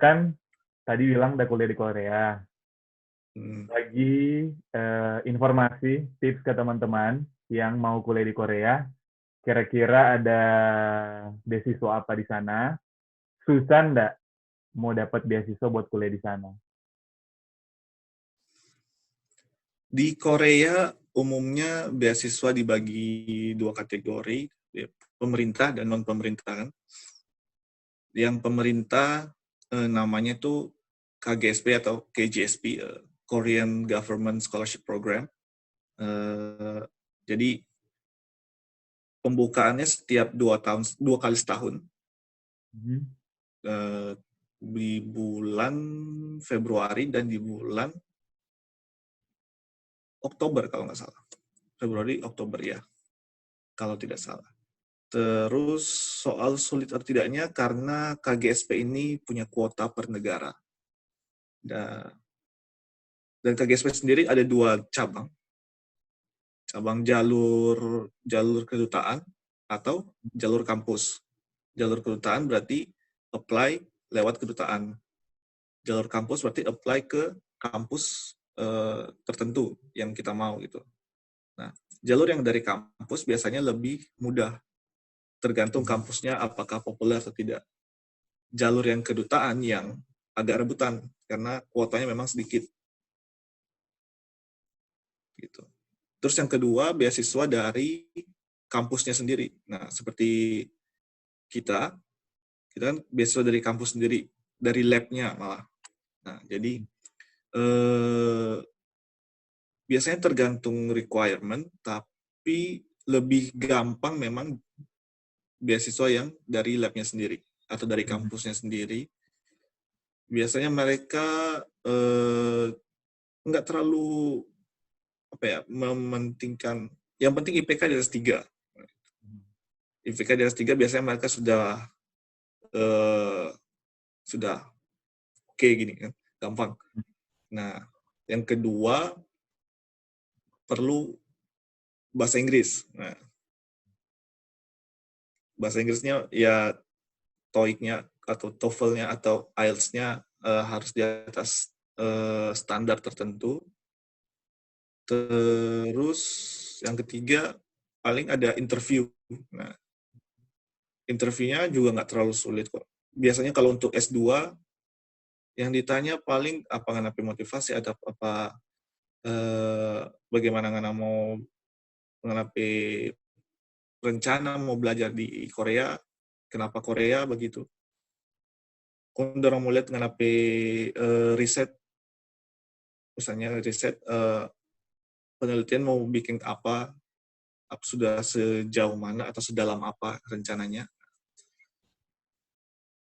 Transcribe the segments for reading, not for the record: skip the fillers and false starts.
Kan tadi bilang udah kuliah di Korea. Hmm. Lagi informasi, tips ke teman-teman yang mau kuliah di Korea. Kira-kira ada beasiswa apa di sana? Susah nggak mau dapat beasiswa buat kuliah di sana? Di Korea umumnya beasiswa dibagi dua kategori, ya, pemerintah dan non pemerintah kan. Yang pemerintah namanya itu KGSP atau KGSP, Korean Government Scholarship Program. Eh, jadi pembukaannya setiap 2 tahun, 2 kali setahun, Mhm. eh, di bulan Februari dan di bulan Oktober kalau nggak salah. Februari, Oktober ya, kalau tidak salah. Terus soal sulit atau tidaknya karena KGSP ini punya kuota per negara. Dan KGSP sendiri ada 2 cabang. Cabang jalur jalur kedutaan atau jalur kampus. Jalur kedutaan berarti apply lewat kedutaan. Jalur kampus berarti apply ke kampus tertentu yang kita mau gitu. Nah, jalur yang dari kampus biasanya lebih mudah, tergantung Mhm. kampusnya apakah populer atau tidak. Jalur yang kedutaan yang agak rebutan karena kuotanya memang sedikit gitu. Terus yang kedua beasiswa dari kampusnya sendiri. Nah, seperti kita, kita kan beasiswa dari kampus sendiri, dari lab-nya malah. Nah, jadi biasanya tergantung requirement, tapi lebih gampang memang beasiswa yang dari lab-nya sendiri atau dari Mhm. kampusnya sendiri. Biasanya mereka nggak terlalu apa ya, mementingkan, yang penting IPK di atas 3. IPK di atas 3 biasanya mereka eh, sudah oke gini kan, gampang. Nah, yang kedua perlu bahasa Inggris. Nah, bahasa Inggrisnya ya TOEIC-nya atau TOEFL-nya atau IELTS-nya harus di atas standar tertentu. Terus yang ketiga paling ada interview. Nah, interviewnya juga nggak terlalu sulit kok. Biasanya kalau untuk S2 yang ditanya paling apa nganapi motivasi, ada apa bagaimana ngana mau nganapi rencana mau belajar di Korea, kenapa Korea begitu. Kung dorong mau lihat nganapi riset, misalnya riset penelitian mau bikin apa sudah sejauh mana atau sedalam apa rencananya.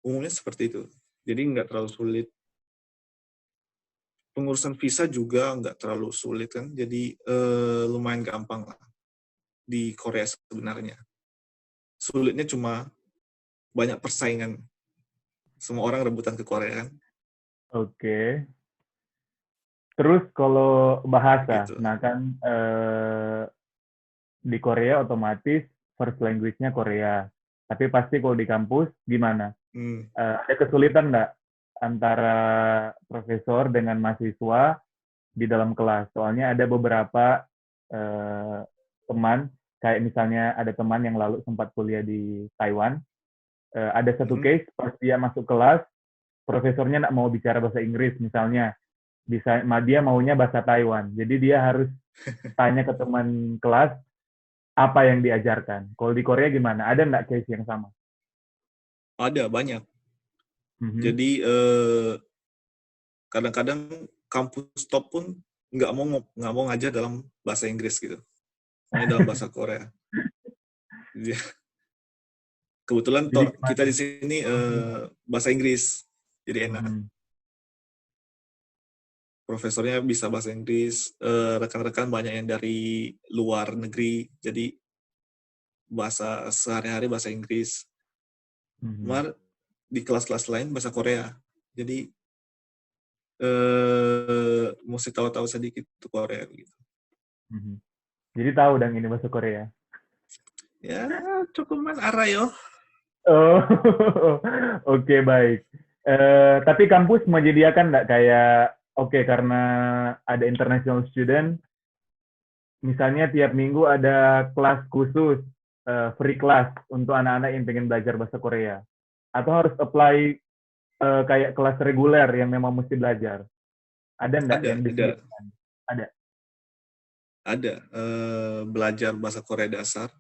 Umumnya seperti itu. Jadi nggak terlalu sulit. Pengurusan visa juga nggak terlalu sulit kan. Jadi lumayan gampang lah di Korea sebenarnya. Sulitnya cuma banyak persaingan. Semua orang rebutan ke Korea kan. Oke. Terus kalau bahasa, Gitu. nah kan di Korea otomatis first language-nya Korea. Tapi pasti kalau di kampus gimana? Hmm. Ada kesulitan nggak antara profesor dengan mahasiswa di dalam kelas? Soalnya ada beberapa eh, teman, kayak misalnya ada teman yang lalu sempat kuliah di Taiwan. Ada satu Mhm. case pas dia masuk kelas, profesornya nggak mau bicara bahasa Inggris misalnya, dia maunya bahasa Taiwan. Jadi dia harus tanya ke teman kelas apa yang diajarkan. Kalau di Korea gimana? Ada nggak case yang sama? Ada banyak. Mhm. Jadi kadang-kadang kampus top pun nggak mau ngajar dalam bahasa Inggris gitu. Maunya dalam bahasa Korea. Jadi, kebetulan Jadi kita gimana? di sini bahasa Inggris, jadi enak. Mhm. Profesornya bisa bahasa Inggris, rekan-rekan banyak yang dari luar negeri, jadi bahasa sehari-hari bahasa Inggris. Mhm. Mar di kelas-kelas lain bahasa Korea. Jadi mesti tahu-tahu sedikit tuh Korea gitu. Mhm. Jadi tahu dong ini bahasa Korea. Ya, cukup man arayo. Oh, oke baik. Tapi kampus menyediakan nggak kayak, oke karena ada international student, misalnya tiap minggu ada kelas khusus, free class untuk anak-anak yang pengen belajar bahasa Korea. Atau harus apply kayak kelas reguler yang memang mesti belajar. Ada nggak Ada, yang ada, disediakan? Ada. ada. Belajar bahasa Korea dasar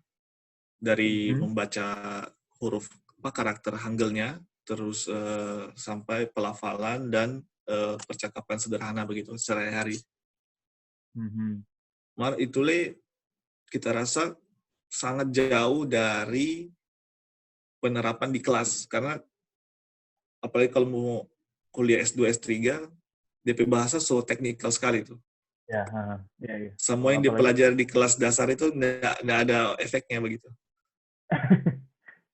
dari Mhm, membaca huruf apa karakter Hanggelnya, terus sampai pelafalan dan percakapan sederhana begitu sehari-hari. mhm. Mar itu kita rasa sangat jauh dari penerapan di kelas karena apalagi kalau mau kuliah S2 S3 DP bahasa so teknikal sekali tuh. Ya, ya, ya. Semua Oh, yang apalagi dipelajari di kelas dasar itu nggak ada efeknya begitu.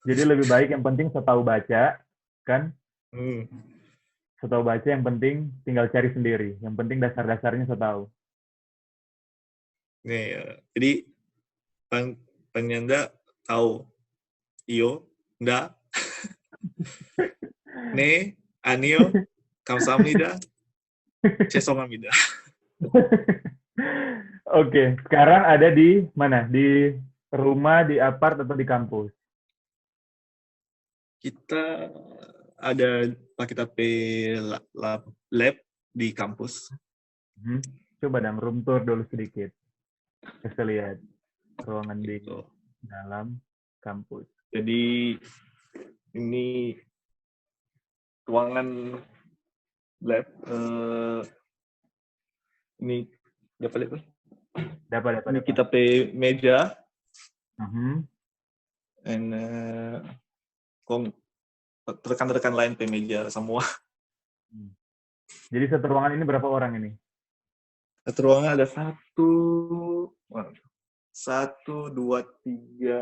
jadi lebih baik yang penting saya tahu baca, kan? Hmm. Saya tahu baca yang penting tinggal cari sendiri. Yang penting dasar-dasarnya saya tahu. Nih, jadi penyanda tahu iyo, nda, ne, anio, kamsahamnida, chesongamida. Oke, sekarang ada di mana? Di rumah, di apart, atau di kampus? Kita ada kita lab di kampus. Hmm. Coba dong, room tour dulu sedikit. Kita lihat ruangan di Gitu. dalam kampus. Jadi ini ruangan lab. Ini dapat lihat tuh. Dapat, dapat, Ini dapat. kita meja Mhm. and rekan-rekan lain meja semua. Hmm. Jadi satu ruangan ini berapa orang ini? Satu ruangan ada satu, dua, tiga,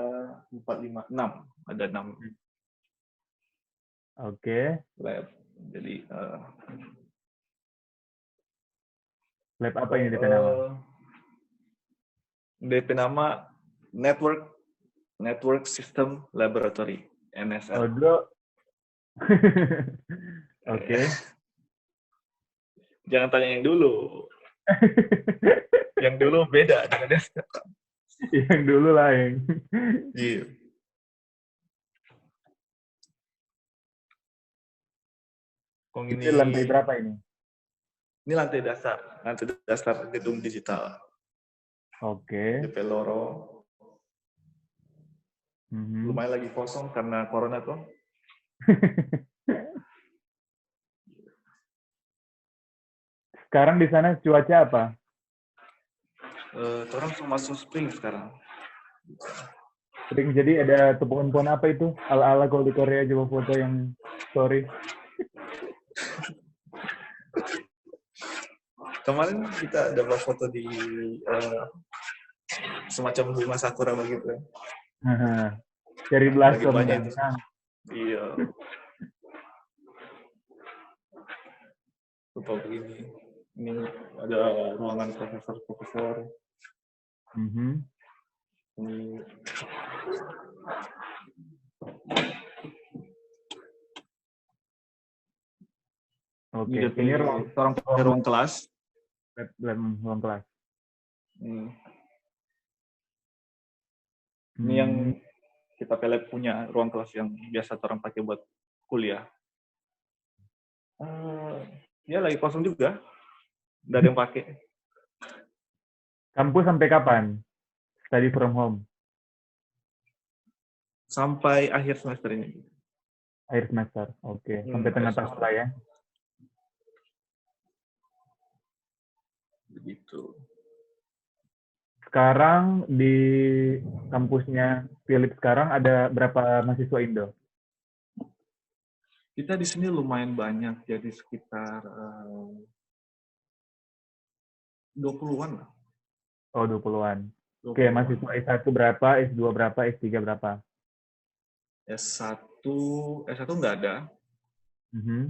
empat, lima, enam. Ada 6 Oke. lab. Jadi Lab apa ini DP nama? DP nama Network System Laboratory Oh, NSL. dulu. Oke. Jangan tanya yang dulu. Yang dulu beda dengan yang sekarang. Yang dulu lah yang. Iya. Kong Itu lantai berapa ini? ini lantai dasar gedung digital. Oke. DP loro. Mhm. Lumayan lagi kosong karena corona tuh. Sekarang di sana cuaca apa? Orang semua masuk spring sekarang. Sering jadi ada pohon-pohon apa itu? Ala-ala kalau di Korea coba foto yang story. Kemarin kita ada foto di semacam bunga sakura begitu. Cherry Lagi blossom banyak kan. itu. Iya. Lupa begini. Ini ada ruangan profesor-profesor. Mhm. Ini Oke. Ini Ini ruang kelas. ruang kelas. Ini yang Hmm. kita punya ruang kelas yang biasa orang pakai buat kuliah. Ya lagi kosong juga. Nggak ada yang pakai. Kampus sampai kapan? Study from home. Sampai akhir semester ini. Akhir semester. Oke. Sampai tengah tahun lah ya. Begitu. Sekarang di kampusnya Philip sekarang ada berapa mahasiswa Indo? Kita di sini lumayan banyak, jadi sekitar 20-an lah. Oh, 20-an. Oke, 20-an. mahasiswa S1 berapa, S2 berapa, S3 berapa? S1 nggak ada. Mhm.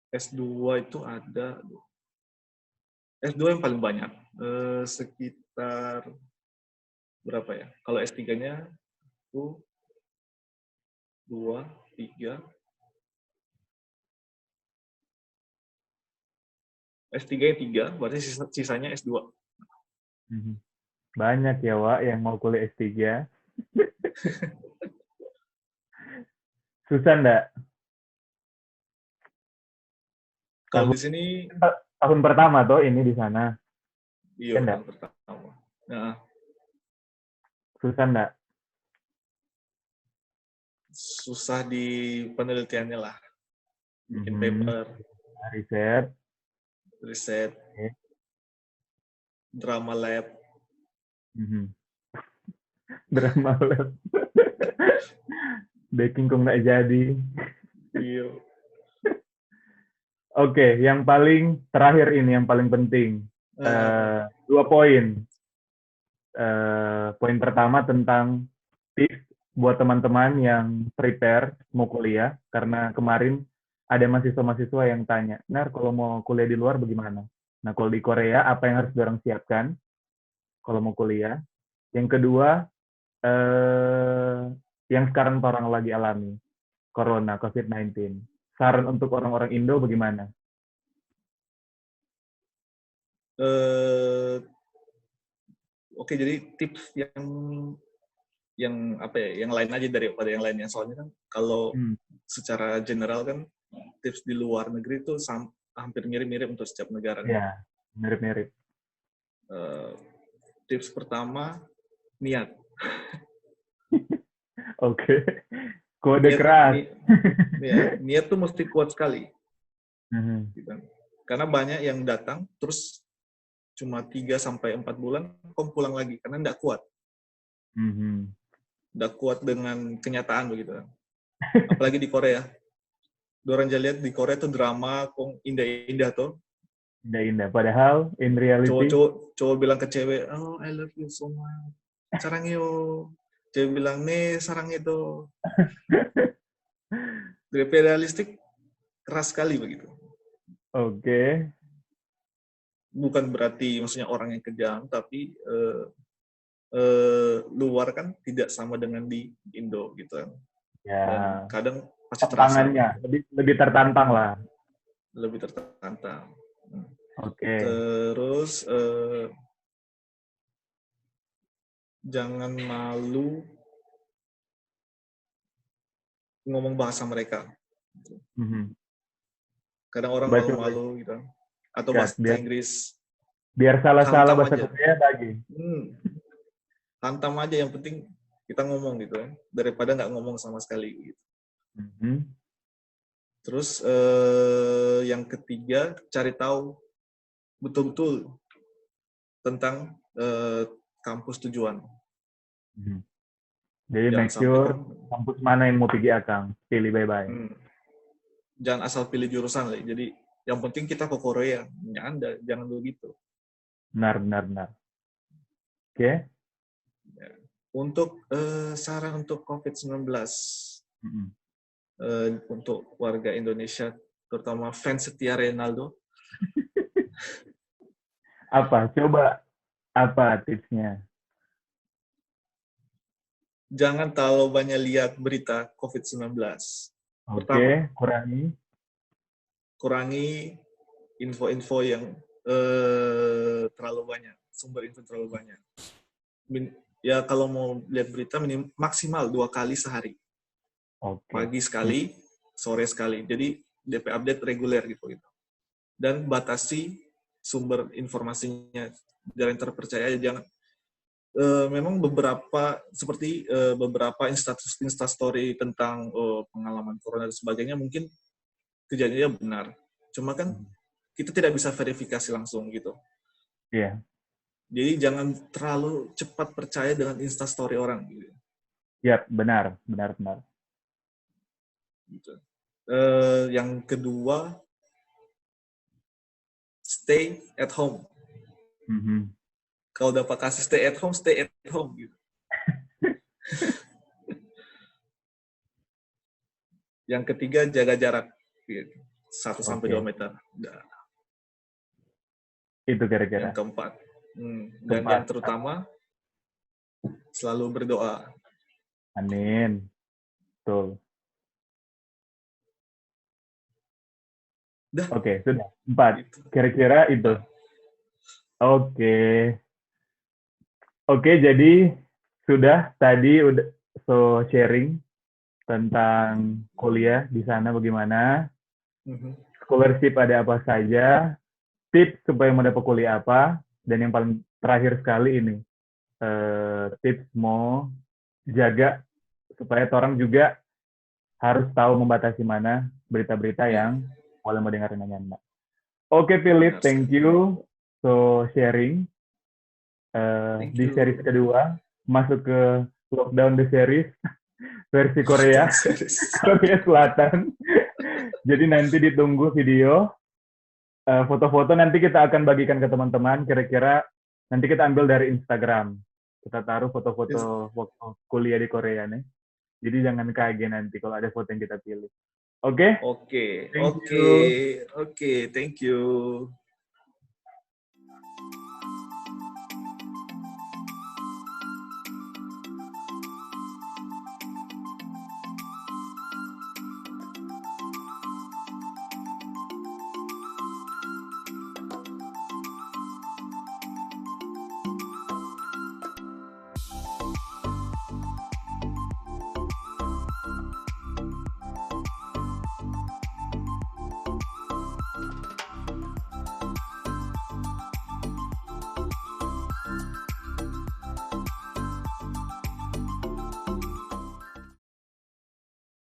S2 itu ada. S2 yang paling banyak. Sekitar berapa ya? Kalau S3-nya itu 2, 3. S3-nya 3, berarti sisanya S2. Banyak ya, Wak, yang mau kuliah S3. Susah enggak? Kalau Tahun, di sini, tahun pertama tuh ini di sana. iya Ya enggak? tahun pertama. Nah, Susah enggak? susah di penelitiannya lah. Bikin Mhm. paper, Riset. riset, Oke. drama lab. Mhm. Drama lab. Baking kok nggak jadi. Iya. Oke, yang paling terakhir ini yang paling penting. Uh, 2 poin. Poin pertama tentang tips buat teman-teman yang prepare mau kuliah, karena kemarin ada mahasiswa-mahasiswa yang tanya, Nar, kalau mau kuliah di luar bagaimana? Nah, kalau di Korea, apa yang harus diorang siapkan kalau mau kuliah? Yang kedua, eh, yang sekarang orang lagi alami, Corona, COVID-19. Saran untuk orang-orang Indo bagaimana? uh, Oke, jadi tips yang apa ya, yang lain aja daripada yang lainnya. Soalnya kan kalau Hmm, secara general kan tips di luar negeri itu hampir mirip-mirip untuk setiap negara nih. ya, mirip-mirip. Uh, Tips pertama, niat. Oke, kode Niat, keras. niat tuh mesti kuat sekali. Mhm, Gitu. Karena banyak yang datang, terus cuma 3-4 bulan, kamu pulang lagi, karena nggak kuat. mhm. Nggak kuat dengan kenyataan begitu. Apalagi di Korea. Orang aja lihat di Korea tuh drama, kok indah-indah tuh. Indah-indah. Padahal, in reality, Cowok bilang ke cewek, oh I love you so much, sarang yo. Cewek bilang, nih sarang itu. Dari realistik, keras sekali begitu. oke. Bukan berarti maksudnya orang yang kejam, tapi luar kan tidak sama dengan di Indo gitu kan. Ya, Dan kadang pasti terasa tantangannya begitu. lebih tertantang lah. Lebih tertantang. Oke. Terus jangan malu ngomong bahasa mereka. Mhm. Kadang orang Coba-coba. malu-malu gitu. Atau Gas, bahasa biar Inggris. biar salah-salah Hantam bahasa aja. Korea lagi. Hantam aja, yang penting kita ngomong gitu kan. Daripada nggak ngomong sama sekali gitu. Mhm. Terus yang ketiga, cari tahu betul-betul tentang kampus tujuan. Mhm. Jadi Jangan make sampai sure kampus mana yang mau pergi Akang. Pilih bye-bye. jangan asal pilih jurusan lah. Jadi yang penting kita ke Korea. Jangan begitu. Benar, benar, benar. Oke. Ya. Untuk saran untuk COVID-19 Mhm. untuk warga Indonesia, terutama fans setia Ronaldo, Apa? Coba apa tipsnya? jangan terlalu banyak lihat berita COVID-19. Oke, Pertama, kurangi. kurangi info-info yang terlalu banyak, sumber info terlalu banyak. Ya kalau mau lihat berita maksimal 2 kali sehari, Oke. pagi sekali, sore sekali. Jadi DP update reguler gitu. Dan batasi sumber informasinya, jangan terpercaya. Jangan memang beberapa seperti beberapa instastory tentang pengalaman corona dan sebagainya mungkin kejadiannya benar. Cuma kan Mhm. kita tidak bisa verifikasi langsung gitu. Iya. Jadi jangan terlalu cepat percaya dengan instastory orang gitu. Iya, benar, benar, benar. Gitu. Yang kedua, stay at home. Mhm. Kalau dapat kasih stay at home gitu. Yang ketiga, jaga jarak gitu. 1-2 Oke. meter. Itu Yang kira-kira. keempat, dan yang Keempat. terutama, selalu berdoa. Amin. Betul. Dah, Oke, sudah. 4. itu. Kira-kira itu. Oke. Oke, jadi sudah tadi udah sharing tentang kuliah di sana bagaimana, Mhm. scholarship ada apa saja, tips supaya mau dapat kuliah apa, dan yang paling terakhir sekali ini, tips mau jaga supaya orang juga harus tahu membatasi mana berita-berita Ya, yang boleh mendengar dengan nyaman. Oke, Philip, benar thank sekali. you sharing Thank di series you. kedua, masuk ke Lockdown the Series versi Korea, Lockdown series. Korea Selatan. Jadi nanti ditunggu video, foto-foto nanti kita akan bagikan ke teman-teman, kira-kira nanti kita ambil dari Instagram. Kita taruh Yes. foto-foto waktu kuliah di Korea nih. Jadi jangan kaget nanti kalau ada foto yang kita pilih. Oke? Oke, Thank oke, you. oke. Thank you.